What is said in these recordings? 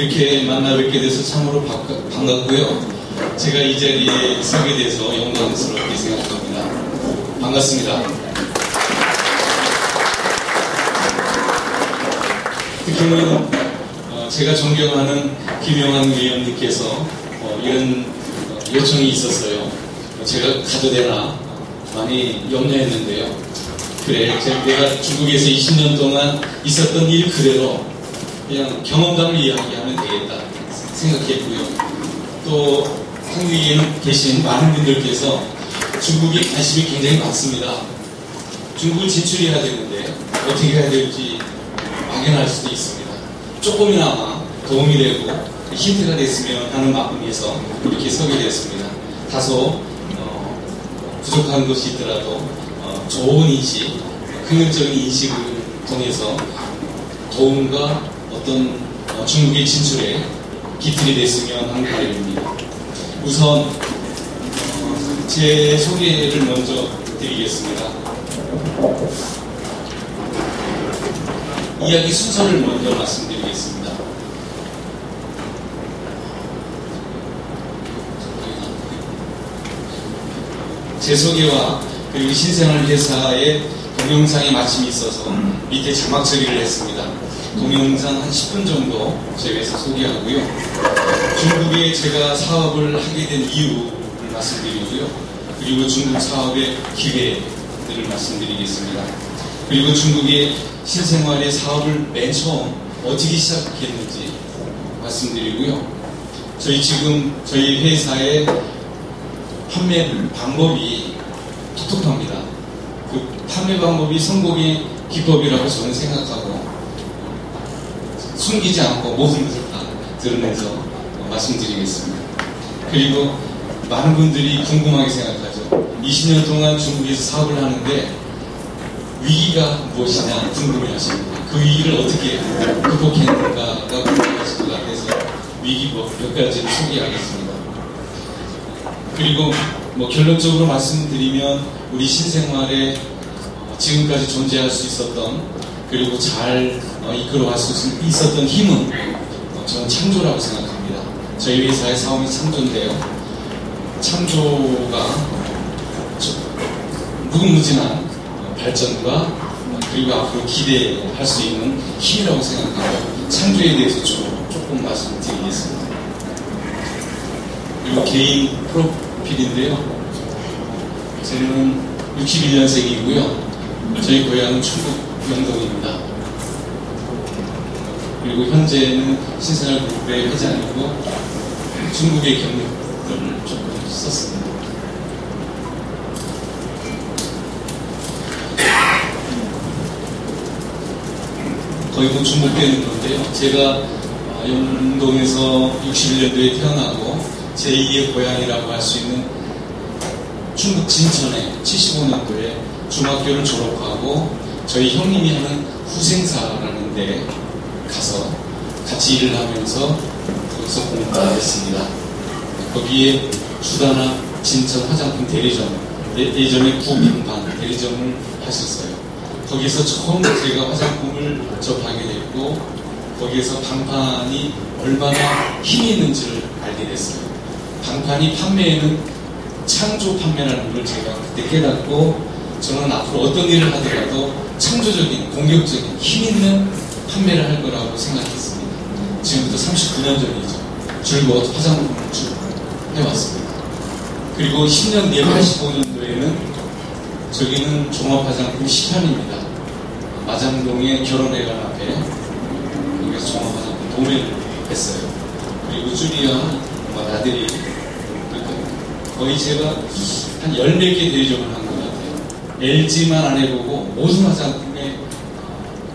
이렇게 만나 뵙게 돼서 참으로 반갑고요. 제가 이 자리에 서게 돼서 영광스럽게 생각합니다. 반갑습니다. 특히는 제가 존경하는 김영환 의원님께서 이런 요청이 있었어요. 제가 가도 되나 많이 염려했는데요. 그래, 내가 중국에서 20년 동안 있었던 일 그대로 그냥 경험담을 이야기하면 되겠다 생각했고요. 또 한국에 계신 많은 분들께서 중국에 관심이 굉장히 많습니다. 중국을 진출해야 되는데 어떻게 해야 될지 막연할 수도 있습니다. 조금이나마 도움이 되고 힌트가 됐으면 하는 마음에서 이렇게 서게 됐습니다. 다소 부족한 것이 있더라도 좋은 인식, 긍정적인 인식을 통해서 도움과 어떤 중국의 진출에 기틀이 됐으면 하는 바람입니다. 우선 제 소개를 먼저 드리겠습니다. 이야기 순서를 먼저 말씀드리겠습니다. 제 소개와 그리고 신생활 회사의 동영상에 마침이 있어서 밑에 자막 처리를 했습니다. 동영상 한 10분 정도 저희 회사 소개하고요. 중국에 제가 사업을 하게 된 이유를 말씀드리고요. 그리고 중국 사업의 기회들을 말씀드리겠습니다. 그리고 중국의 신생활의 사업을 맨 처음 어떻게 시작했는지 말씀드리고요. 저희 회사의 판매 방법이 독특합니다. 그 판매 방법이 성공의 기법이라고 저는 생각하고 숨기지 않고 모든 것을 다 드러내서 말씀드리겠습니다. 그리고 많은 분들이 궁금하게 생각하죠. 20년 동안 중국에서 사업을 하는데 위기가 무엇이냐 궁금해 하십니다. 그 위기를 어떻게 극복했는가가 궁금하실 것 같아서 위기 몇 가지를 소개하겠습니다. 그리고 결론적으로 말씀드리면 우리 신생활에 지금까지 존재할 수 있었던 그리고 잘 이끌어갈 수 있었던 힘은 저는 창조라고 생각합니다. 저희 회사의 사업이 창조인데요. 창조가 무궁무진한 발전과 그리고 앞으로 기대할 수 있는 힘이라고 생각하고 창조에 대해서 조금 말씀드리겠습니다. 그리고 개인 프로필인데요. 저는 61년생이고요. 저희 고향은 충북 영동입니다. 그리고 현재는 신생활 그룹의 회장이고 중국의 경력들을 조금 썼습니다. 거의 중복되는 건데요. 제가 영동에서 61년도에 태어나고 제2의 고향이라고 할 수 있는 충북 진천에 75년도에 중학교를 졸업하고 저희 형님이 하는 후생사라는 데 가서 같이 일을 하면서 거기서 공부를 했습니다. 거기에 주다나 진천 화장품 대리점, 예전에 구빙반 대리점을 하셨어요. 거기서 처음 제가 화장품을 접하게 됐고 거기에서 방판이 얼마나 힘이 있는지를 알게 됐어요. 방판이 판매에는 창조 판매라는 걸 제가 그때 깨닫고 저는 앞으로 어떤 일을 하더라도 창조적인, 공격적인, 힘있는 판매를 할 거라고 생각했습니다. 지금부터 39년 전이죠. 줄곧 화장품을 해왔습니다. 그리고 10년 뒤에 85년도에는 저기는 종합화장품 시판입니다. 마장동의 결혼회관 앞에 여기서 종합화장품 도매를 했어요. 그리고 쭈리와 나들이 거의 제가 한 10몇 개 대리점을 한 것 같아요. LG만 안 해보고 모든 화장품의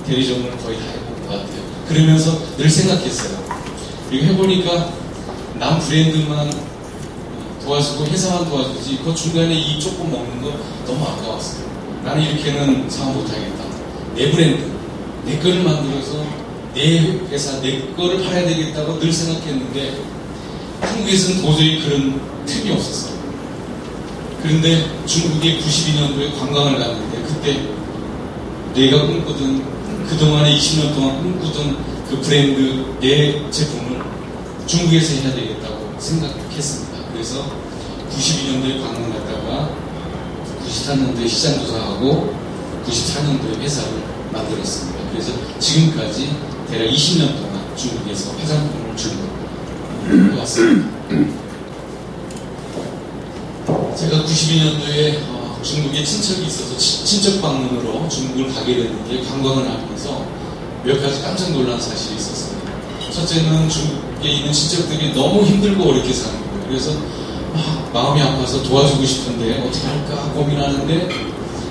대리점을 거의 다 해본 것 같아요. 그러면서 늘 생각했어요. 이거 해보니까 남 브랜드만 도와주고 회사만 도와주지 그 중간에 이 조금 먹는 거 너무 아까웠어요. 나는 이렇게는 사업 못하겠다. 내 브랜드, 내 거를 만들어서 내 회사, 내 거를 팔아야 되겠다고 늘 생각했는데 한국에서는 도저히 그런 틈이 없었어요. 그런데 중국에 92년도에 관광을 갔는데 그때 내가 꿈꾸던 그동안에 20년 동안 꿈꾸던 그 브랜드 내 제품을 중국에서 해야 되겠다고 생각했습니다. 그래서 92년도에 방문 갔다가 93년도에 시장 조사하고 94년도에 회사를 만들었습니다. 그래서 지금까지 대략 20년 동안 중국에서 화장품을 주문해왔습니다. 제가 92년도에 중국에 친척이 있어서 친척 방문으로 중국을 가게 됐는데 관광을 하면서 몇 가지 깜짝 놀란 사실이 있었습니다. 첫째는 중국에 있는 친척들이 너무 힘들고 어렵게 사는 거예요. 그래서 마음이 아파서 도와주고 싶은데 어떻게 할까 고민하는데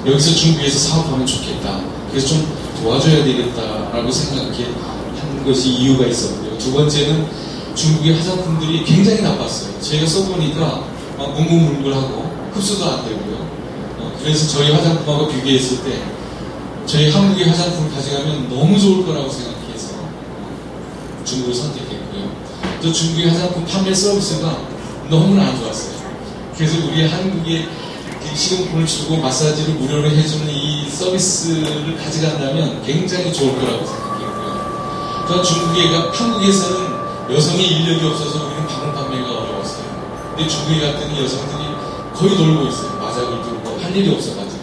여기서 중국에서 사업하면 좋겠다. 그래서 좀 도와줘야 되겠다라고 생각한 것이 이유가 있었고요. 두 번째는 중국의 화장품들이 굉장히 나빴어요. 제가 써보니까 뭉글뭉글하고 흡수도 안 되고요. 그래서 저희 화장품하고 비교했을 때 저희 한국의 화장품을 가져가면 너무 좋을 거라고 생각해서 중국을 선택했고요. 또 중국의 화장품 판매 서비스가 너무나 안 좋았어요. 그래서 우리 한국에 시금품을 주고 마사지를 무료로 해주는 이 서비스를 가져간다면 굉장히 좋을 거라고 생각했고요. 또 한국에서는 여성의 인력이 없어서 우리는 방문 판매가 어려웠어요. 근데 중국에 갔더니 여성들이 거의 놀고 있어요. 마작을 들고 할 일이 없어가지고.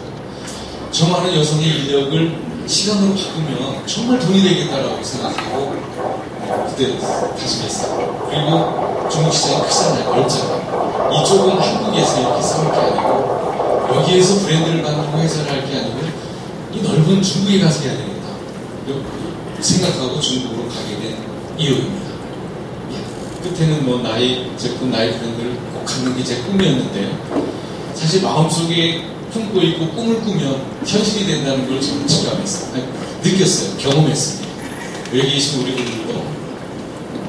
저 많은 여성의 인력을 시간으로 바꾸면 정말 돈이 되겠다라고 생각하고 그때 다짐했어요. 그리고 중국 시장이 크잖아요. 넓잖아요. 이쪽은 한국에서 이렇게 싸울 게 아니고 여기에서 브랜드를 만들고 회사를 할 게 아니고 이 넓은 중국에 가서 해야 되겠다 생각하고 중국으로 가게 된 이유입니다. 끝에는 뭐 나의 제품, 나의 브랜드를 꼭 갖는 게 제 꿈이었는데요. 사실 마음속에 품고 있고 꿈을 꾸면 현실이 된다는 걸 저는 직감했어요. 느꼈어요. 경험했습니다. 여기 계신 우리 분들도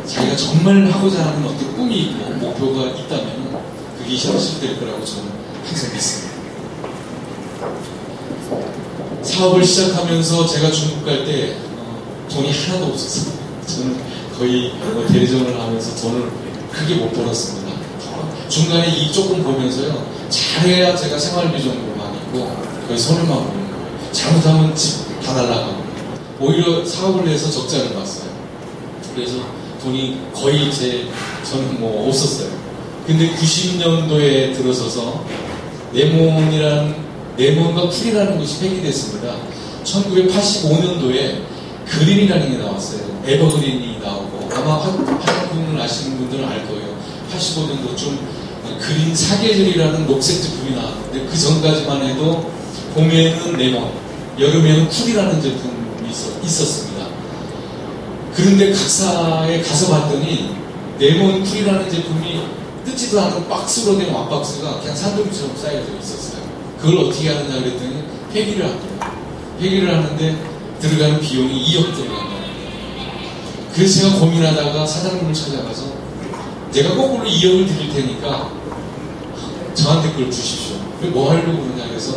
자기가 정말 하고자 하는 어떤 꿈이 있고 목표가 있다면 그게 현실될 거라고 저는 항상 믿습니다. 사업을 시작하면서 제가 중국 갈 때 돈이 하나도 없었어요. 저는 거의 대리점을 하면서 돈을 크게 못 벌었습니다. 중간에 이 조금 보면서요, 잘해야 제가 생활비 정도만 있고 거의 손해만 보는 거예요. 잘못하면 집 다 날라가고 오히려 사업을 해서 적자를 봤어요. 그래서 돈이 거의 저는 뭐 없었어요. 근데 90년도에 들어서서 네몬과 풀이라는 것이 폐기됐습니다. 1985년도에 그린이라는 게 나왔어요. 에버그린이 나오고 아마 화장품을 아시는 분들은 알 거예요. 85년도쯤 그린 사계절이라는 녹색 제품이 나왔는데 그 전까지만 해도 봄에는 네몬, 여름에는 풀이라는 제품이 있었습니다. 그런데 각사에 가서 봤더니 네몬 풀이라는 제품이 뜯지도 않은 박스로 된 왕박스가 그냥 산더미처럼 쌓여져 있었어요. 그걸 어떻게 하느냐 그랬더니 폐기를 합니다. 폐기를 하는데 들어가는 비용이 2억 들어간다. 그래서 제가 고민하다가 사장님을 찾아가서 내가 거꾸로 2억을 드릴 테니까 저한테 그걸 주십시오. 뭐 하려고 그러냐 그래서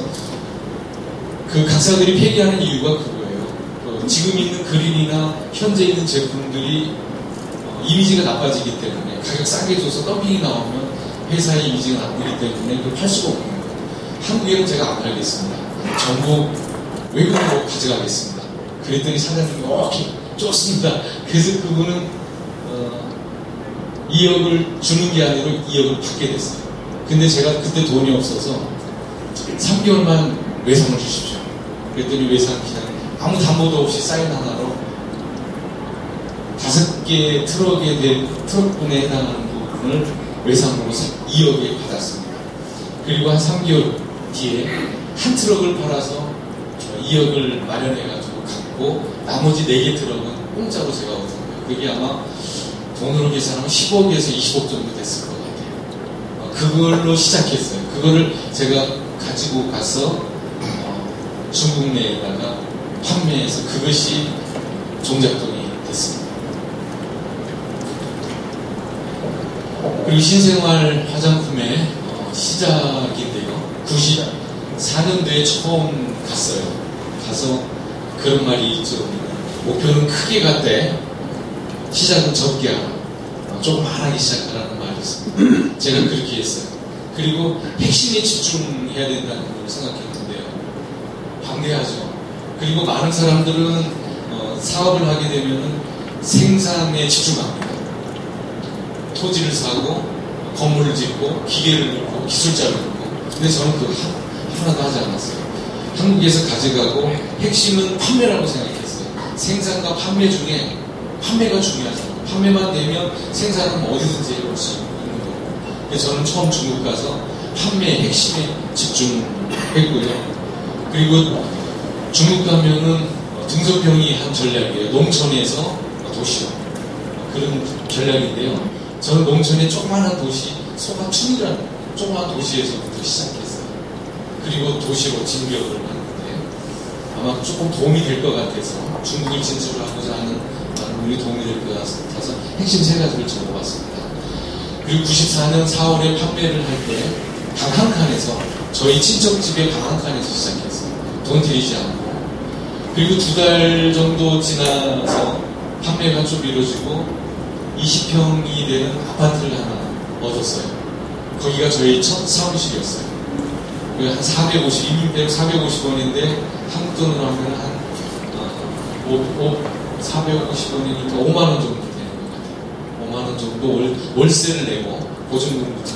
그 각사들이 폐기하는 이유가 그거예요. 지금 있는 그린이나 현재 있는 제품들이 이미지가 나빠지기 때문에 가격 싸게 줘서 덤핑이 나오면 회사의 이미지가 나쁘기 때문에 그걸 팔 수가 없는 거예요. 한국에는 제가 안 팔겠습니다. 전부 외국으로 가져가겠습니다. 그랬더니 사장님이 오케이 좋습니다. 그래서 그분은 2억을 주는 게 아니라 2억을 받게 됐어요. 근데 제가 그때 돈이 없어서 3개월만 외상을 주십시오. 그랬더니 외상 그냥 아무 담보도 없이 사인 하나로 5개 트럭분에 해당하는 부분을 외상으로 2억에 받았습니다. 그리고 한 3개월 뒤에 한 트럭을 팔아서 2억을 마련해가지고 갖고 나머지 4개 트럭은 공짜로 제가 얻은 거예요. 그게 아마 돈으로 계산하면 10억에서 20억 정도 됐을 것 같아요. 그걸로 시작했어요. 그거를 제가 가지고 가서 중국 내에다가 판매해서 그것이 종잣돈이 됐습니다. 그리고 신생활 화장품의 시작인데요. 94년도에 처음 갔어요. 가서 그런 말이 있죠. 목표는 크게 갔대 시작은 적게 하라. 조그만하게 시작하라는 말이 있습니다. 제가 그렇게 했어요. 그리고 핵심에 집중해야 된다는 걸 생각했는데요. 방대하죠. 그리고 많은 사람들은 사업을 하게 되면 생산에 집중합니다. 토지를 사고 건물을 짓고 기계를 넣고 기술자를 넣고 근데 저는 그거 하나도 하지 않았어요. 한국에서 가져가고 핵심은 판매라고 생각했어요. 생산과 판매 중에 판매가 중요하잖아요. 판매만 되면 생산은 어디든지 해볼 수 있는 거고. 그래서 저는 처음 중국 가서 판매의 핵심에 집중했고요. 그리고 중국 가면은 등소평이 한 전략이에요. 농촌에서 도시로 그런 전략인데요. 저는 농촌의 조그마한 도시 소가춘이라는 조그마한 도시에서부터 시작했어요. 그리고 도시로 진격을 하는데 아마 조금 도움이 될 것 같아서 중국을 진출하고자 하는 우리 도움이 될 것 같아서 핵심 세 가지를 적어봤습니다. 그리고 94년 4월에 판매를 할 때 방 한 칸에서 저희 친척집의 방 한 칸에서 시작했어요. 돈 들이지 않고. 그리고 2달 정도 지나서 판매가 좀 이루어지고 20평이 되는 아파트를 하나 얻었어요. 거기가 저희 첫 사무실이었어요. 한 100 450원인데 한국 돈으로 하면 한 450원이니까 5만원 정도 되는 것 같아요. 5만원 정도 월세를 내고 보증금부터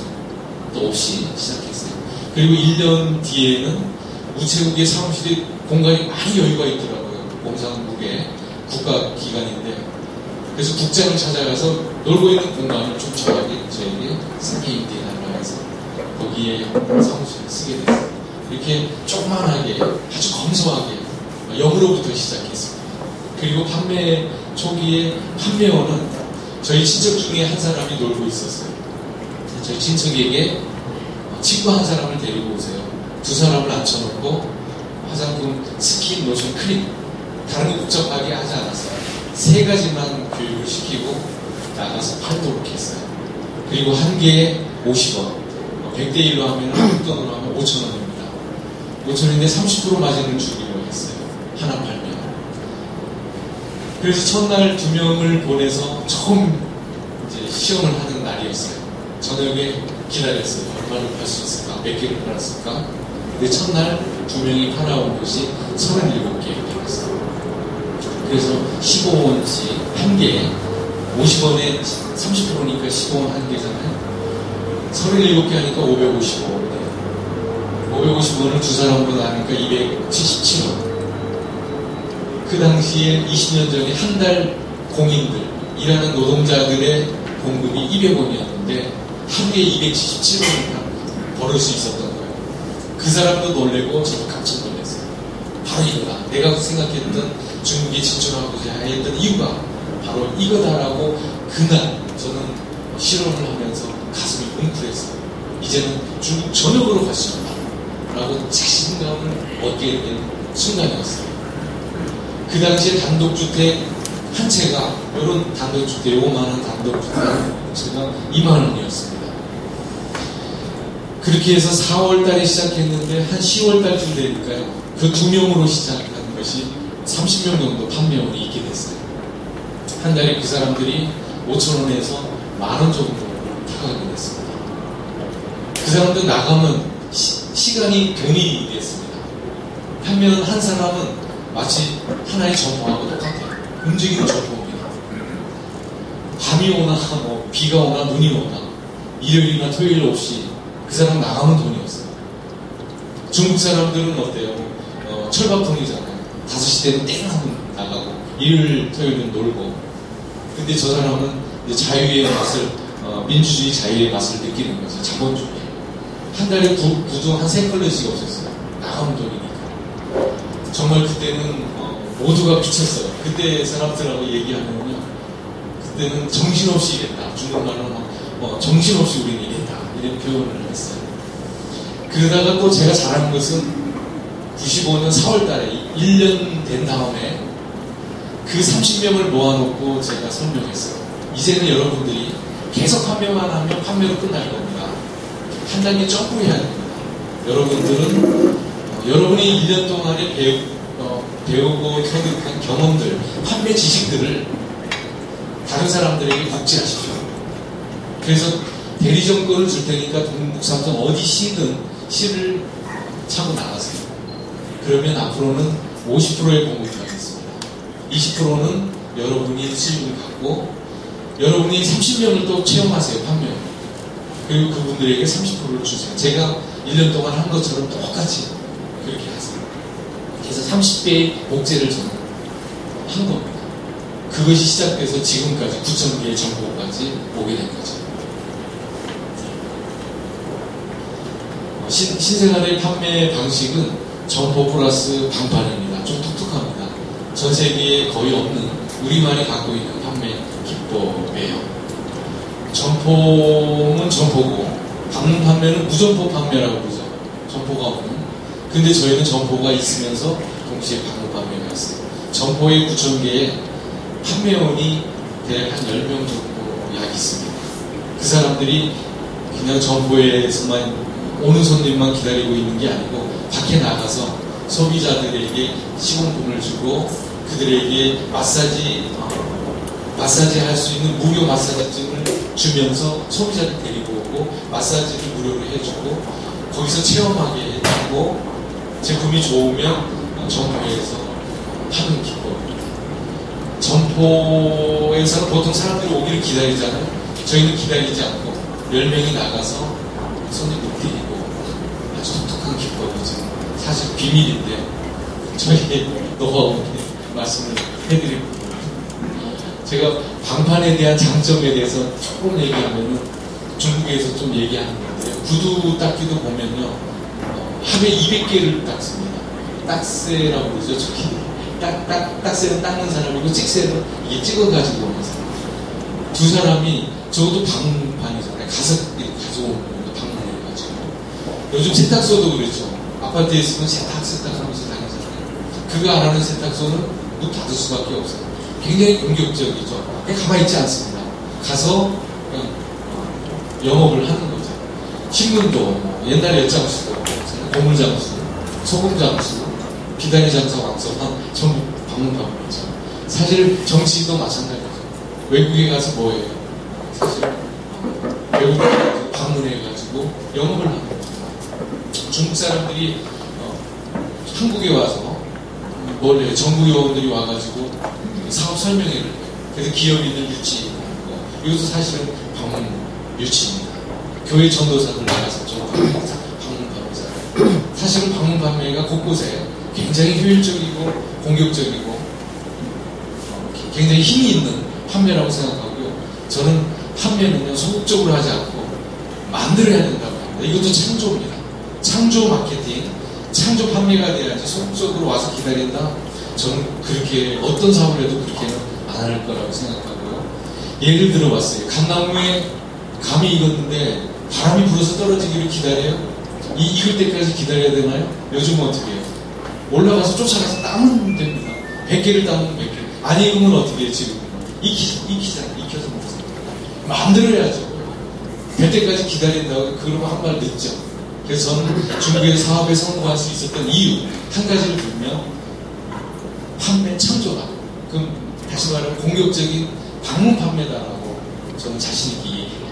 또 없이 시작했어요. 그리고 1년 뒤에는 우체국의 사무실에 공간이 많이 여유가 있더라고요. 공산국의 국가기관인데 그래서 국장을 찾아가서 놀고 있는 공간을 좀 저에게 상계임대해달라고 해서 거기에 사무실을 쓰게 됐어요. 이렇게 조그만하게 아주 검소하게 영으로부터 시작했습니다. 그리고 판매 초기에 판매원은 저희 친척 중에 한 사람이 놀고 있었어요. 저희 친척에게 친구 한 사람을 데리고 오세요. 2사람을 앉혀놓고 화장품, 스킨, 로션, 크림 다른 거 복잡하게 하지 않았어요. 3가지만 교육을 시키고 나가서 팔도록 했어요. 그리고 한 개에 50원 100대 1로 하면 한국 돈으로 하면 5,000원입니다. 5,000원인데 30% 마진을 주기로 했어요. 하나 팔면. 그래서 첫날 2명을 보내서 처음 이제 시험을 하는 날이었어요. 저녁에 기다렸어요. 얼마를 팔 수 있을까? 몇 개를 팔았을까? 근데 첫날 2명이 팔아온 것이 37개를 팔았어요. 그래서 15원씩 한 개에 50원에 30%니까 15원 한 개잖아요. 37개 하니까 555원. 550원을 2사람으로 나누니까 277원. 그 당시에 20년 전에 한 달 공인들, 일하는 노동자들의 봉급이 200원이었는데 한 개에 277원을 벌을 수 있었던 거예요. 그 사람도 놀래고 저도 깜짝 놀랐어요. 바로 이거다. 내가 생각했던 중국에 진출하고자 했던 이유가 바로 이거다라고 그날 저는 실험을 하면서 가슴이 뭉클했어요. 이제는 중국 전역으로 갈 수 있다 라고 자신감을 얻게 된 순간이었어요. 그 당시에 단독주택 한 채가 이런 단독주택, 요만한 단독주택 한 채가 2만원이었습니다. 그렇게 해서 4월달에 시작했는데 한 10월달쯤 되니까요. 그 2명으로 시작한 것이 30명 정도 판매원이 있게 됐어요. 한 달에 그 사람들이 5,000원에서 10,000원 정도 타가게 됐습니다. 그 사람들 나가면 시간이 돈이 됐습니다. 판매원 한 사람은 마치 하나의 점포하고 똑같아요. 움직이는 점포입니다. 밤이 오나 뭐 비가 오나 눈이 오나 일요일이나 토요일 없이 그 사람 나가면 돈이 없어요. 중국 사람들은 어때요? 철밥통이잖아요. 5시 되면 땡 하면 나가고 일요일 토요일은 놀고. 근데 저 사람은 이제 자유의 맛을 민주주의 자유의 맛을 느끼는 거죠. 자본주의. 한 달에 구두 한 3컬레씩 없었어요. 나가면 돈이니까. 정말 그때는 모두가 미쳤어요. 그때 사람들하고 얘기하면요. 그때는 정신없이 일했다. 중국말로 정신없이 우리는 일했다. 이런 표현을 했어요. 그러다가 또 제가 잘한 것은 95년 4월 달에 1년 된 다음에 그 30명을 모아놓고 제가 설명했어요. 이제는 여러분들이 계속 판매만 하면 판매로 끝날 겁니다. 한 단계 점프해야 됩니다. 여러분들은 여러분이 1년 동안에 배우고 획득한 경험들, 판매 지식들을 다른 사람들에게 복제하십시오. 그래서 대리점권을 줄 테니까 동북삼성 어디 시든 시를 차고 나가세요. 그러면 앞으로는 50%의 공급을 하겠습니다. 20%는 여러분이 수익을 갖고 여러분이 30명을 또 체험하세요, 판매. 그리고 그분들에게 30%를 주세요. 제가 1년 동안 한 것처럼 똑같이 그렇게 하세요. 그래서 30배의 복제를 저는 한 겁니다. 그것이 시작돼서 지금까지 9,000개의 정보까지 오게 된 거죠. 신생아의 판매 방식은 점포 플러스 방판입니다. 좀 독특합니다. 전 세계에 거의 없는 우리만이 갖고 있는 판매 기법이에요. 점포는 점포고 방문 판매는 무점포 판매라고 그러죠. 점포가 없는. 근데 저희는 점포가 있으면서 동시에 방문 판매가 있어요. 점포에 9,000개의 판매원이 대략 한 10명 정도 약 있습니다. 그 사람들이 그냥 점포에서만 오는 손님만 기다리고 있는 게 아니고 밖에 나가서 소비자들에게 시공품을 주고 그들에게 마사지 할 수 있는 무료 마사지증을 주면서 소비자를 데리고 오고 마사지를 무료로 해주고 거기서 체험하게 해주고 제품이 좋으면 점포에서 파는 기법입니다. 점포에서는 보통 사람들이 오기를 기다리잖아요. 저희는 기다리지 않고 10명이 나가서 손님들 데리고 아주 독특한 기법이죠. 사실 비밀인데 저희 노하우에 말씀을 해드립니다. 제가 방판에 대한 장점에 대해서 조금 얘기하면은 중국에서 좀 얘기하는 건데요. 구두 닦기도 보면요. 하루에 200개를 닦습니다. 딱새라고 그러죠. 저기 딱새는 닦는 사람이고 찍새는 이게 찍어가지고 오는 사람. 두 사람이 저것도 방판이잖아요. 가져오는 방문해가지고. 요즘 세탁소도 그렇죠. 아파트에 있으면 세탁하면서 다니잖아요. 그거 안 하는 세탁소는 문 닫을 수밖에 없어요. 굉장히 공격적이죠. 가만히 있지 않습니다. 가서 그냥 영업을 하는 거죠. 신문도 옛날에 엿장수도 고물장수, 소금장수, 비단위장사 왕서만 전부 방문방문이죠. 사실 정치도 마찬가지죠. 외국에 가서 뭐예요? 사실 외국에 가서 방문해가지고 영업을 하는 거죠. 중국 사람들이 한국에 와서 뭘 해요? 정부 요원들이 와가지고 사업 설명회를 해요. 그래서 기업인을 유치하고 이것도 사실은 방문 유치입니다. 교회 전도사들 나가서 좀 방문 판매잖아요. 사실은 방문 판매가 곳곳에 굉장히 효율적이고 공격적이고 굉장히 힘이 있는 판매라고 생각하고요. 저는 판매는요 소극적으로 하지 않고 만들어야 된다고 합니다. 이것도 창조입니다. 창조 마케팅, 창조 판매가 돼야지 소극적으로 와서 기다린다. 저는 그렇게 어떤 사업을 해도 그렇게는 안 할 거라고 생각하고요. 예를 들어봤어요. 감나무에 감이 익었는데 바람이 불어서 떨어지기를 기다려요. 익을 때까지 기다려야 되나요? 요즘은 어떻게 해요? 올라가서 쫓아가서 따면 됩니다. 100개를 따면 100개. 안 익으면 어떻게 해요? 지금 익히잖아요. 익혀서 먹잖아요. 만들어야죠. 될 때까지 기다린다고 그러면 한 발 늦죠. 그래서 저는 중국의 사업에 성공할 수 있었던 이유 한 가지를 들면 판매 창조다. 그럼 다시 말하면 공격적인 방문 판매다라고 저는 자신 있게 얘기해요.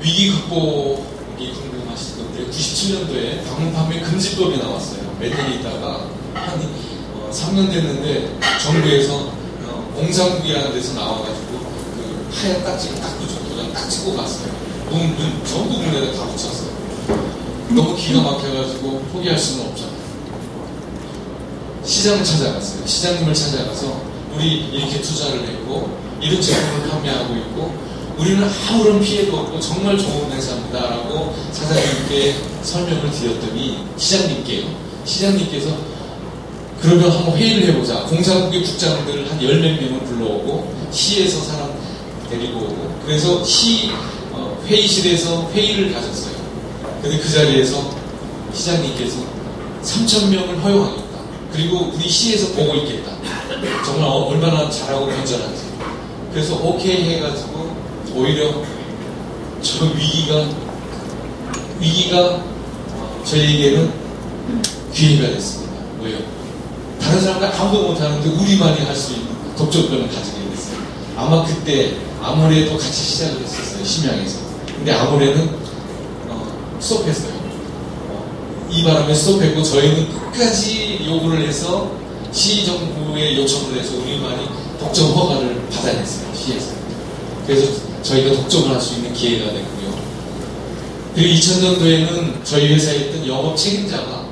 위기 극복이 궁금하실 건데 97년도에 방문 판매 금지법이 나왔어요. 몇 년이 있다가 한 3년 됐는데 정부에서 공산국이라는 데서 나와가지고 그 하얀 딱지를 딱 도장 딱 찍고 갔어요. 전부 문에다 다 붙였어요. 너무 기가 막혀가지고 포기할 수는 없잖아요. 시장을 찾아갔어요. 시장님을 찾아가서 우리 이렇게 투자를 했고 이런 제품을 판매하고 있고 우리는 아무런 피해도 없고 정말 좋은 회사입니다 라고 사장님께 설명을 드렸더니 시장님께서 그러면 한번 회의를 해보자. 공산국의 국장들 한 10몇 명을 불러오고 시에서 사람 데리고 오고 그래서 시 회의실에서 회의를 가졌어요. 근데 그 자리에서 시장님께서 3,000명을 허용하겠다. 그리고 우리 시에서 보고 있겠다. 정말 얼마나 잘하고 건전한지. 그래서 오케이 해가지고 오히려 저 위기가 저희에게는 기회가 됐습니다. 왜요? 다른 사람들 아무도 못하는데 우리만이 할 수 있는 독점권을 가지게 됐어요. 아마 그때 아모레도 같이 시작을 했었어요. 심양에서. 근데 아모레는 스톱했어요. 이 바람에 스톱했고 저희는 끝까지 요구를 해서 시정부에 요청을 해서 우리만이 독점 허가를 받아냈어요, 시에서. 그래서 저희가 독점을 할 수 있는 기회가 됐고요. 그리고 2000년도에는 저희 회사에 있던 영업 책임자가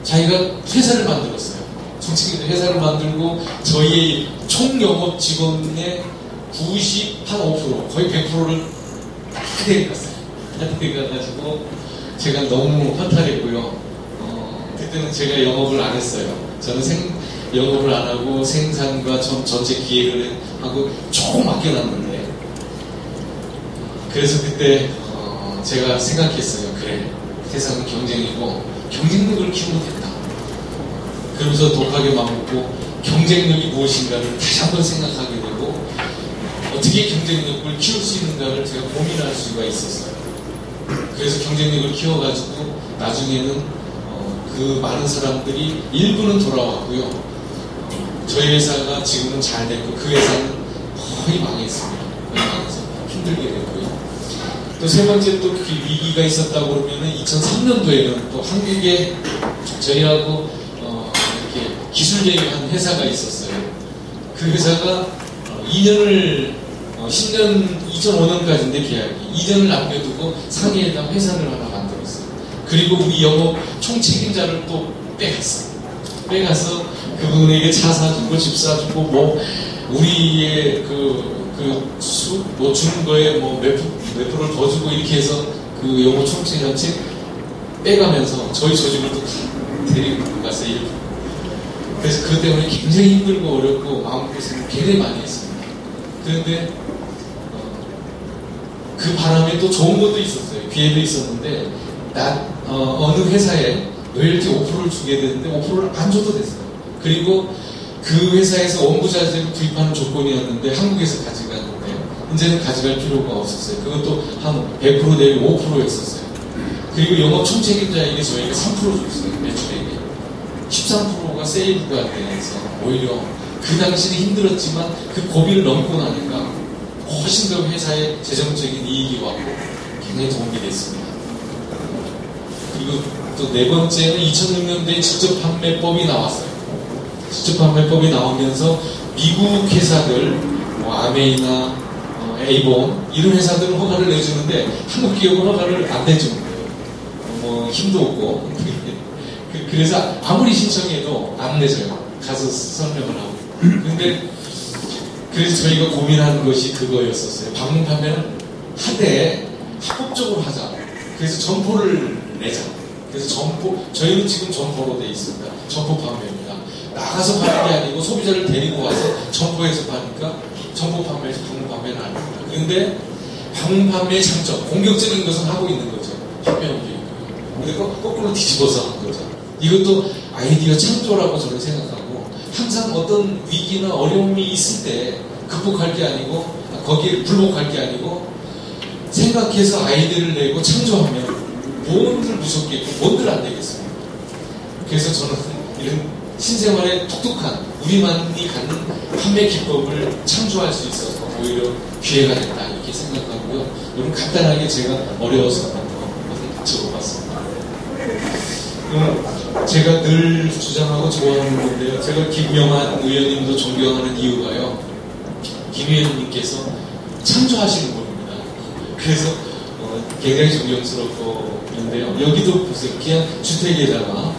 자기가 회사를 만들었어요. 총책임자 회사를 만들고 저희의 총 영업 직원의 95% 거의 100%를 다 데려갔어요. 다 데려가가지고 제가 너무 허탈했고요. 그때는 제가 영업을 안 했어요. 저는 영업을 안 하고 생산과 전체 기획을 하고 조금 맡겨놨는데, 그래서 그때 제가 생각했어요. 그래, 세상은 경쟁이고 경쟁력을 키우면 된다. 그러면서 독하게 마음먹고 경쟁력이 무엇인가를 다시 한번 생각하게 되고 어떻게 경쟁력을 키울 수 있는가를 제가 고민할 수가 있었어요. 그래서 경쟁력을 키워가지고 나중에는 그 많은 사람들이 일부는 돌아왔고요. 저희 회사가 지금은 잘 됐고 그 회사는 거의 망했습니다. 거의 망해서 힘들게 됐고요. 또 세 번째 또 위기가 있었다고 그러면은 2003년도에는 또 한국에 저희하고 이렇게 기술 계획한 회사가 있었어요. 그 회사가 2년을 10년 2005년까지인데 계약이 2년을 남겨두고 상해에다 회사를 하나 만들었어요. 그리고 우리 영업 총책임자를 또 빼가서 그분에게 차 사주고 집 사주고 뭐 우리의 주는 거에 몇 프로를 더 주고 이렇게 해서 그 영업 총책임자 빼가면서 저희 조직을 또 데리고 갔어요. 그래서 그것 때문에 굉장히 힘들고 어렵고 마음고생을 굉장히 많이 했습니다. 그런데 그 바람에 또 좋은 것도 있었어요. 기회도 있었는데 어느 회사에 로열티 5%를 주게 되는데 5%를 안 줘도 됐어요. 그리고 그 회사에서 원부자재를 구입하는 조건이었는데 한국에서 가져갔는데 이제는 가져갈 필요가 없었어요. 그것도 한 100% 내지 5%였었어요. 그리고 영업 총책임자에게 저희가 3% 줬어요. 매출액에 13%가 세이브가 돼서 오히려 그 당시는 힘들었지만 그 고비를 넘고 나니까 훨씬 더 회사의 재정적인 이익이 왔고 굉장히 도움이 됐습니다. 그리고 또 네 번째는 2006년도에 직접 판매법이 나왔어요. 직접 판매법이 나오면서 미국 회사들, 아메이나 에이본 이런 회사들은 허가를 내주는데 한국 기업은 허가를 안 내주는 거예요. 힘도 없고 그래서 아무리 신청해도 안 내줘요. 가서 설명을 하고. 근데 그래서 저희가 고민하는 것이 그거였었어요. 방문 판매는 하되 합법적으로 하자. 그래서 점포를 내자. 그래서 저희는 지금 점포로 돼 있습니다. 점포 판매입니다. 나가서 파는 게 아니고 소비자를 데리고 와서 점포에서 파니까 점포 판매에서 방문 판매는 아닙니다. 그런데 방문 판매의 장점, 공격적인 것은 하고 있는 거죠. 협회원들이. 그리고 거꾸로 뒤집어서 한 거죠. 이것도 아이디어 창조라고 저는 생각하고 항상 어떤 위기나 어려움이 있을 때 극복할 게 아니고 거기에 불복할 게 아니고 생각해서 아이디어를 내고 창조하면 뭔들 무섭겠고 뭔들 안 되겠습니까? 그래서 저는 이런 신생활의 독특한 우리만이 갖는 판매 기법을 창조할 수 있어서 오히려 기회가 됐다 이렇게 생각하고요. 여러분 간단하게 제가 어려워서 한번 적어봤습니다. 제가 늘 주장하고 좋아하는 건데요. 제가 김영한 의원님도 존경하는 이유가요. 김 의원님께서 창조하시는 분입니다. 그래서 굉장히 존경스럽고 있는데요. 여기도 보세요. 그냥 주택에다가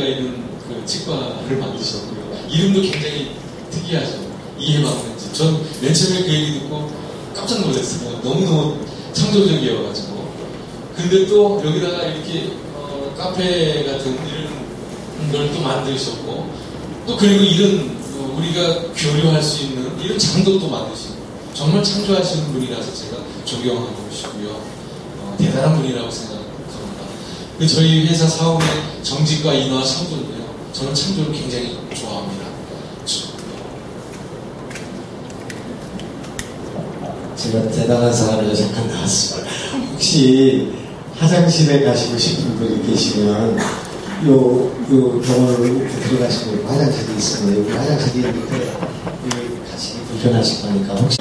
있는 그 치과를 만드셨고요. 이름도 굉장히 특이하죠. 이해방문집. 전 맨 처음에 그 얘기 듣고 깜짝 놀랐어요. 너무너무 창조적이어가지고. 근데 또 여기다가 이렇게 카페 같은 이런 걸 또 만드셨고 또 그리고 이런 우리가 교류할 수 있는 이런 장도 또 만드시고 정말 창조하시는 분이라서 제가 존경하고 싶고요. 대단한 분이라고 생각합니다. 저희 회사 사업의 정직과 인화 창조인데요. 저는 창조를 굉장히 좋아합니다. 제가 대단한 사람이라 잠깐 나왔습니다. 혹시 화장실에 가시고 싶은 분이 계시면 요 병원으로 들어가시고 화장실이 있습니다. 여기 화장실이 있는데 여기 가시기 불편하실 거니까 혹시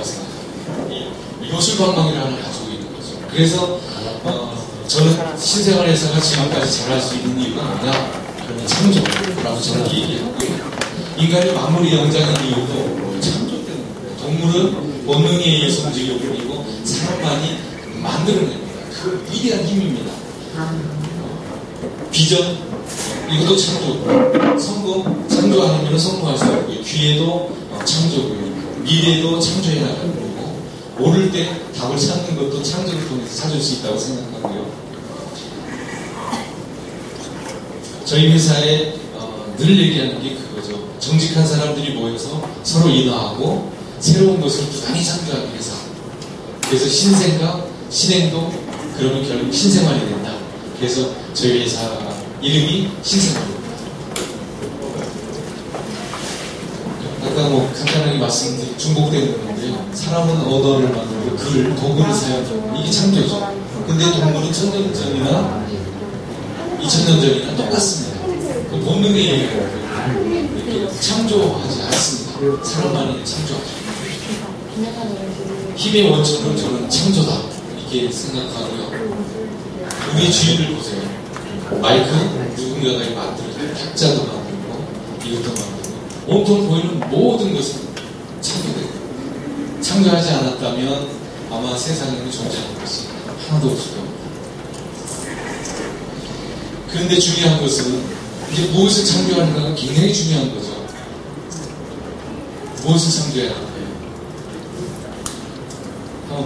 요술방망이를 하나 가지고 있는 거죠. 그래서 저는 신생활 회사가 지금까지 잘할 수 있는 이유가 뭐냐? 그러면 창조라고 저는 얘기하고요. 인간이 마무리 영장인 이유도 창조 때문입니다. 동물은 본능에 의해서 움직여버리고 사람만이 만들어냅니다. 그 위대한 힘입니다. 비전, 이것도 창조. 성공, 창조 아니면 성공할 수 없고요. 기회도 창조고요. 미래도 창조해 나가는 거고, 모를 때 답을 찾는 것도 창조를 통해서 찾을 수 있다고 생각하고요. 저희 회사에 늘 얘기하는 게 그거죠. 정직한 사람들이 모여서 서로 인하하고 새로운 것을 부단히 창조하는 회사. 그래서 신생각, 신행동, 그러면 결국 신생활이 된다. 그래서 저희 회사 이름이 신생활입니다. 아까 간단하게 말씀드린 중복되는 건데요. 사람은 언어를 만들고 글을, 도구를 사용하고 이게 창조죠. 근데 동물은 1000년 전이나 2000년 전이나 똑같습니다. 그 본능에 이렇게 창조하지 않습니다. 사람만이 창조하죠. 힘의 원천은 저는 창조다 이렇게 생각하고요. 우리 주위를 보세요. 마이크 누군가가 만들어요. 탁자도 만들고 이것도 만들고 온통 보이는 모든 것은 창조돼요. 창조하지 않았다면 아마 세상에는 존재하는 것이 하나도 없을 겁니다. 그런데 중요한 것은 이제 무엇을 창조하는가가 굉장히 중요한 거죠. 무엇을 창조해야 할까요?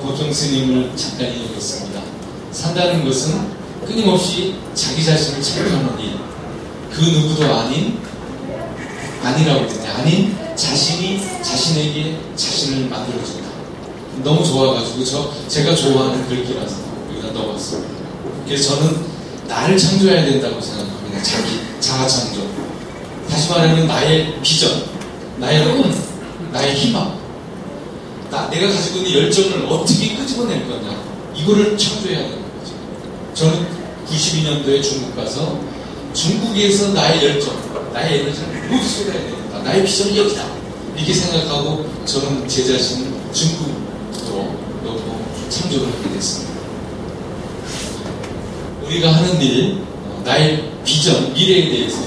보통 스님을 잠깐 읽었습니다. 산다는 것은 끊임없이 자기 자신을 창조하는 일. 그 누구도 아니라고 했는데 아닌 자신이 자신에게 자신을 만들어준다. 너무 좋아가지고 제가 좋아하는 글귀라서 여기다 넣어봤습니다. 그래서 저는 나를 창조해야 된다고 생각합니다. 자아 창조. 다시 말하면 나의 비전, 나의 꿈, 나의 희망. 내가 가지고 있는 열정을 어떻게 끄집어낼 거냐. 이거를 창조해야 되는 거죠. 저는 92년도에 중국 가서 중국에서 나의 열정, 나의 에너지를 모두 쏟아야 되겠다. 나의 비전이 여기다. 이렇게 생각하고 저는 제 자신을 중국으로 넣고 창조를 하게 됐습니다. 우리가 하는 일, 나의 비전, 미래에 대해서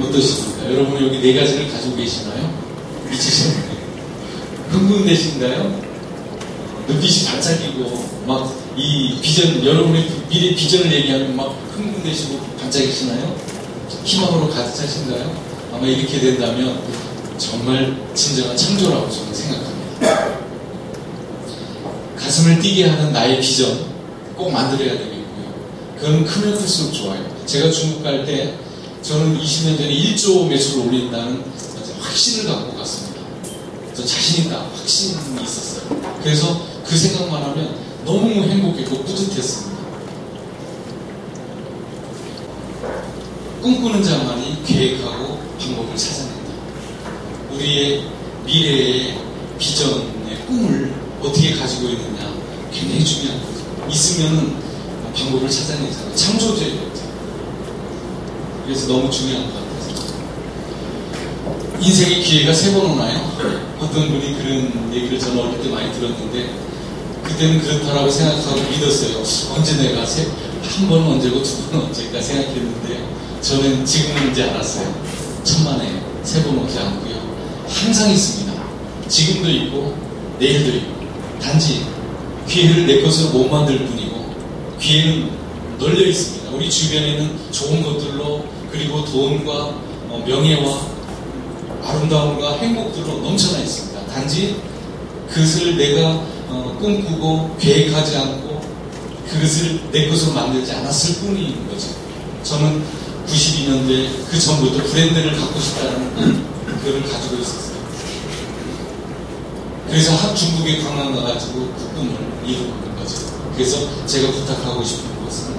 어떠십니까? 여러분 여기 4가지를 가지고 계시나요? 미치셨나요? 흥분되신가요? 눈빛이 반짝이고 막 이 비전, 여러분의 미래 비전을 얘기하면 막 흥분되시고 반짝이시나요? 희망으로 가득 차신가요? 아마 이렇게 된다면 정말 진정한 창조라고 저는 생각합니다. 가슴을 뛰게 하는 나의 비전 꼭 만들어야 되겠고요. 그건 크면 클수록 좋아요. 제가 중국 갈 때 저는 20년 전에 1조 매출을 올린다는 확신을 갖고 갔습니다. 저 자신 있다 확신이 있었어요. 그래서 그 생각만 하면 너무 행복했고 뿌듯했습니다. 꿈꾸는 자만이 계획하고 방법을 찾아낸다. 우리의 미래의 비전의 꿈을 어떻게 가지고 있느냐 굉장히 중요한 거죠. 있으면 방법을 찾아내잖아요. 창조제예요. 그래서 너무 중요한 것 같아요. 인생의 기회가 3번 오나요? 어떤 분이 그런 얘기를 저는 어릴 때 많이 들었는데 그때는 그렇다라고 생각하고 믿었어요. 언제 내가 한 번은 언제고 2번은 언제일까 생각했는데 저는 지금은 이제 알았어요. 천만에 3번 오지 않고요. 항상 있습니다. 지금도 있고 내일도 있고 단지 기회를 내 것으로 못 만들 뿐이고 기회는 널려 있습니다. 우리 주변에는 좋은 것들로 그리고 돈과 명예와 아름다움과 행복들로 넘쳐나 있습니다. 단지 그것을 내가 꿈꾸고 계획하지 않고 그것을 내 것으로 만들지 않았을 뿐인 거죠. 저는 92년도에 그 전부터 브랜드를 갖고 싶다는 그걸 가지고 있었어요. 그래서 중국에 관광 가가지고 그 꿈을 이루는 거죠. 그래서 제가 부탁하고 싶은 것은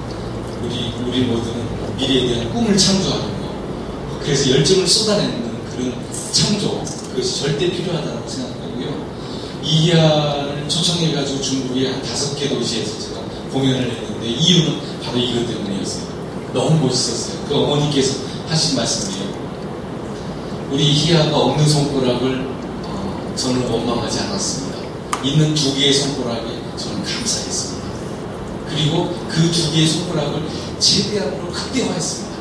우리 모두는 미래에 대한 꿈을 창조하는 거. 그래서 열정을 쏟아내는 그런 창조, 그것이 절대 필요하다고 생각하고요. 이하를 초청해가지고 중국의 한 5개 도시에서 제가 공연을 했는데 이유는 바로 이것 때문이었어요. 너무 멋있었어요. 그 어머니께서 하신 말씀이에요. 우리 희아가 없는 손가락을 저는 원망하지 않았습니다. 있는 2개의 손가락에 저는 감사했습니다. 그리고 그 2개의 손가락을 최대한으로 극대화했습니다.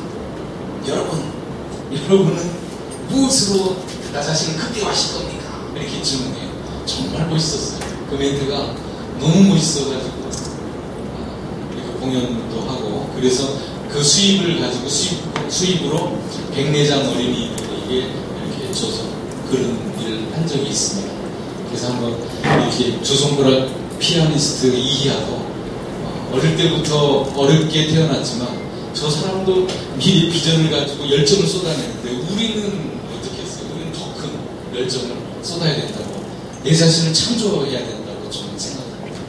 여러분은 무엇으로 나 자신을 극대화하실 겁니까? 이렇게 질문해요. 정말 멋있었어요. 그 멘트가 너무 멋있어가지고 이렇게 공연도 하고, 그래서 그 수입을 가지고 수입으로 백내장 어린이들에게 이렇게 줘서 그런 일을 한 적이 있습니다. 그래서 한번 이렇게 조성보라 피아니스트 이희아도 어릴 때부터 어렵게 태어났지만 저 사람도 미래 비전을 가지고 열정을 쏟아내는데 우리는 어떻게 했어요? 우리는 더 큰 열정을 쏟아야 된다고, 내 자신을 창조해야 된다고 저는 생각합니다.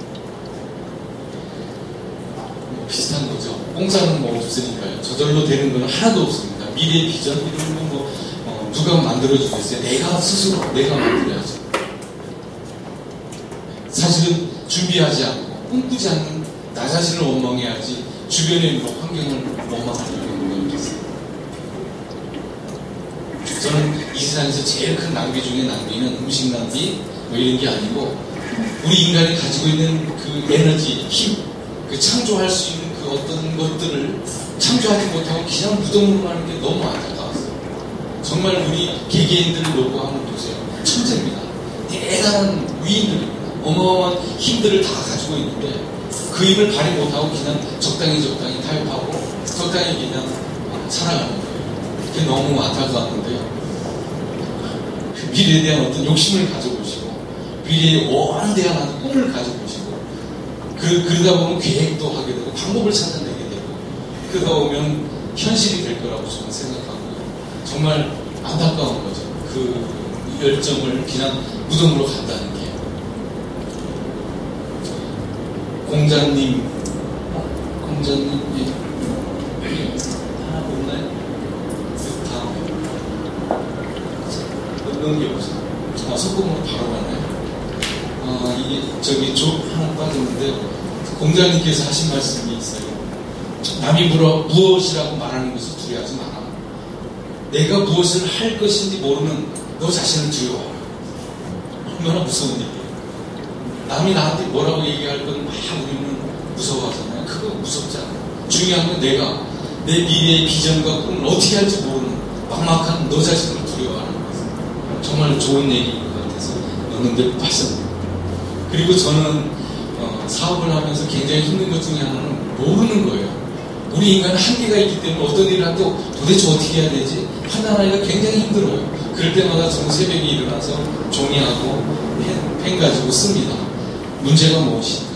비슷한 거죠. 공짜는 뭐 없으니까요. 저절로 되는 건 하나도 없습니다. 미래의 비전 이런 건 뭐 누가 만들어주겠어요? 내가 스스로 내가 만들어야죠. 사실은 준비하지 않고 꿈꾸지 않는 나 자신을 원망해야지 주변의 뭐 환경을 원망할 이유가 없겠어요. 저는 이 세상에서 제일 큰 낭비 중에 낭비는 음식 낭비 뭐 이런 게 아니고, 우리 인간이 가지고 있는 그 에너지, 힘, 그 창조할 수 있는 그 어떤 것들을 창조하지 못하고 그냥 무덤으로 가는 게 너무 안타까웠어요. 정말 우리 개개인들을 놓고 한번 보세요. 천재입니다. 대단한 위인들입니다. 어마어마한 힘들을 다 가지고 있는데 그 힘을 발휘 못하고 그냥 적당히 타협하고 적당히 그냥 살아가는 거예요. 그게 너무 안타까웠는데요. 그 미래에 대한 어떤 욕심을 가져보시고 미래에 원대한 어떤 꿈을 가져보시고 그러다 보면 계획도 하게 되고 방법을 찾아내게 되고 그러다 보면 현실이 될 거라고 저는 생각하고요. 정말 안타까운 거죠. 그 열정을 그냥 무덤으로 간다는 게. 공자님, 하나 없나요? 다음에 넘겨보세요. 소금으로 바로 가나요? 이게 하나 빠졌는데 공자님께서 하신 말씀이 있어요. 남이 무엇이라고 말하는 것을 두려워하지 마라. 내가 무엇을 할 것인지 모르는 너 자신을 두려워하라. 얼마나 무서운 일이에요. 남이 나한테 뭐라고 얘기할 건 막 우리는 무서워하잖아요. 그거 무섭지 않아요. 중요한 건 내가 내 미래의 비전과 꿈을 어떻게 할지 모르는 막막한 너 자신을 두려워하는 것은 정말 좋은 얘기인 것 같아서 넣는데 빠졌네요. 그리고 저는 사업을 하면서 굉장히 힘든 것 중에 하나는 모르는 거예요. 우리 인간은 한계가 있기 때문에 어떤 일을 해도 도대체 어떻게 해야 되지? 판단하기가 굉장히 힘들어요. 그럴 때마다 저는 새벽에 일어나서 종이하고 펜 가지고 씁니다. 문제가 무엇인가?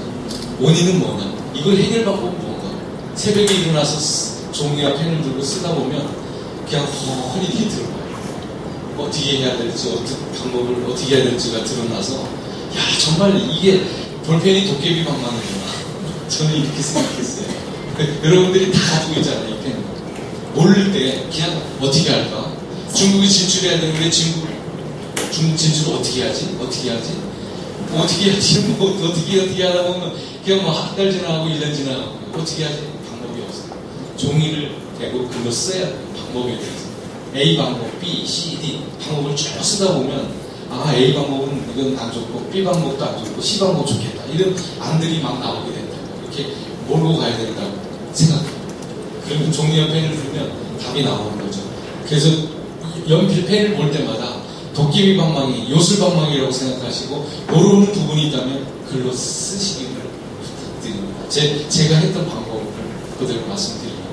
원인은 뭐냐? 이걸 해결 방법은 뭔가? 새벽에 일어나서 종이와 펜을 들고 쓰다 보면 그냥 훤히 이렇게 들어가요. 어떻게 해야 될지, 방법을 어떻게 해야 될지가 드러나서 야, 정말 이게 볼펜이 도깨비 방망이구나. 저는 이렇게 생각했어요. 여러분들이 다 가지고 있잖아요, 이 펜. 모를 때 그냥 어떻게 할까? 중국에 진출해야 되는데 중국 진출을 어떻게 하지? 어떻게 하지? 어떻게 하다 보면 그냥 뭐 한 달 지나가고 1년 지나가고 어떻게 하지? 방법이 없어요. 종이를 대고 글로 써야 돼요. 방법에 대해서. A 방법, B, C, D 방법을 쭉 쓰다 보면 A 방법은 이건 안 좋고 B 방법도 안 좋고 C 방법 좋겠다. 이런 안들이 막 나오게 된다고. 이렇게 몰고 가야 된다고 생각해요. 그러면 종이와 펜을 들면 답이 나오는 거죠. 그래서 연필 펜을 볼 때마다 도깨비 방망이, 요술 방망이라고 생각하시고 모르는 부분이 있다면 글로 쓰시기를 부탁드립니다. 제가 했던 방법을 그대로 말씀드립니다.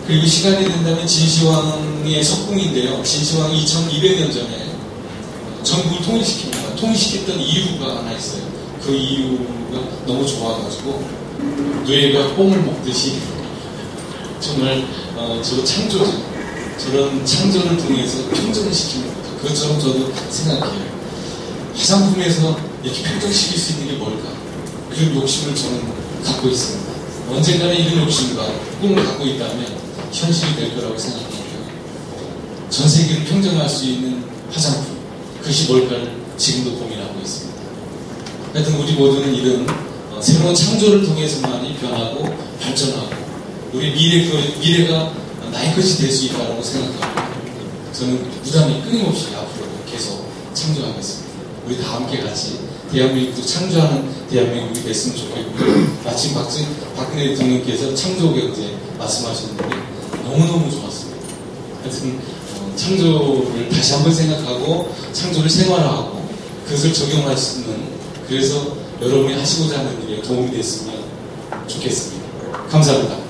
그리고 시간이 된다면 진시황의 석궁인데요. 진시황이 2200년 전에 전국을 통일시킵니다. 통일시켰던 이유가 하나 있어요. 그 이유가 너무 좋아가지고 뇌가 뽕을 먹듯이 정말 저 창조죠. 저런 창조를 통해서 평정을 시키는 거죠. 그것처럼 저도 생각해요. 화장품에서 이렇게 평정시킬 수 있는 게 뭘까? 그런 욕심을 저는 갖고 있습니다. 언젠가는 이런 욕심과 꿈을 갖고 있다면 현실이 될 거라고 생각합니다. 전 세계를 평정할 수 있는 화장품, 그것이 뭘까를 지금도 고민하고 있습니다. 하여튼 우리 모두는 이런 새로운 창조를 통해서만이 변하고 발전하고 우리 미래가 나의 것이 될 수 있다고 생각하고 저는 부담이 끊임없이 앞으로도 계속 창조하겠습니다. 우리 다 함께 같이 대한민국도 창조하는 대한민국이 됐으면 좋겠고요. 마침 박근혜 대통령께서 창조경제 말씀하셨는데 너무너무 좋았습니다. 하여튼 창조를 다시 한번 생각하고 창조를 생활화하고 그것을 적용할 수 있는, 그래서 여러분이 하시고자 하는 일에 도움이 됐으면 좋겠습니다. 감사합니다.